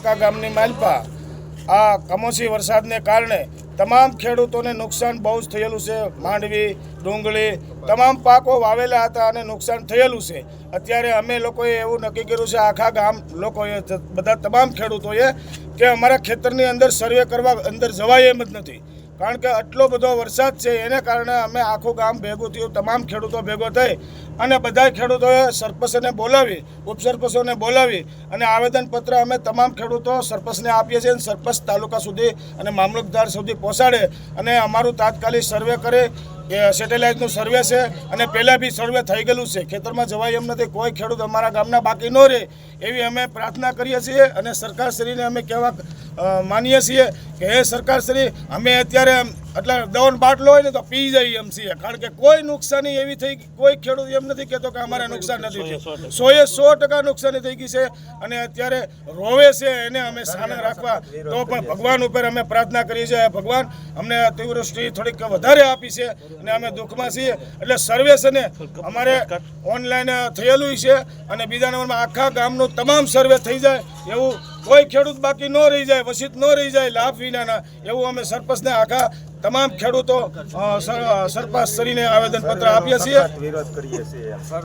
આખા ગામની માલપા આ કમોસમી વરસાદને કારણે તમામ ખેડૂતોને નુકસાન બહુ જ થયેલું છે। માંડવી, ડુંગળી તમામ પાકો વાવેલા હતા અને નુકસાન થયેલું છે। અત્યારે અમે લોકોએ એવું નક્કી કર્યું છે, આખા ગામ લોકોએ, બધા તમામ ખેડૂતોએ, કે અમારા ખેતરની અંદર સર્વે કરવા અંદર જવાય એમ જ નથી, કારણ કે આટલો બધો વરસાદ છે। એને કારણે અમે આખું ગામ ભેગું થયું, તમામ ખેડૂતો ભેગો થઈ અને બધા ખેડૂતોએ સરપંચને બોલાવી, ઉપસરપંચોને બોલાવી અને આવેદનપત્ર અમે તમામ ખેડૂતો સરપંચને આપીએ છીએ। સરપંચ તાલુકા સુધી અને મામલતદાર સુધી પહોંચાડે અને અમારું તાત્કાલિક સર્વે કરે। એ સેટેલાઇટનું સર્વે છે અને પહેલાં બી સર્વે થઈ ગયેલું છે। ખેતરમાં જવાય એમ નથી, કોઈ ખેડૂત અમારા ગામના બાકી ન રહે એવી અમે પ્રાર્થના કરીએ છીએ અને સરકારશ્રીને અમે કહેવા માનીએ છીએ કે હે સરકારશ્રી, અમે અત્યારે એટલે દવાનો બાટલો હોય ને તો પી જઈએ એમ છીએ, કારણ કે કોઈ નુકસાની એવી થઈ, કોઈ ખેડૂત એમ નથી કહેતો કે અમારે નુકસાન નથી થયું। 100% નુકસાની થઈ ગઈ છે અને અત્યારે રોવે છે, એને અમે સાના રાખવા તો પણ ભગવાન ઉપર અમે પ્રાર્થના કરીએ છીએ, ભગવાન અમને અતિવૃષ્ટિ થોડીક વધારે આપી છે અને અમે દુઃખમાં છીએ। એટલે સર્વે છે ને અમારે ઓનલાઈન થયેલું છે અને બીજા નંબરમાં આખા ગામનું તમામ સર્વે થઈ જાય એવું, કોઈ ખેડૂત બાકી ન રહી જાય, વસિત ન રહી જાય લાભ વિનાના, એવું અમે સરપંચને આખા તમામ ખેડૂતો સરપંચ શ્રીને આવેદનપત્ર આપીએ છીએ।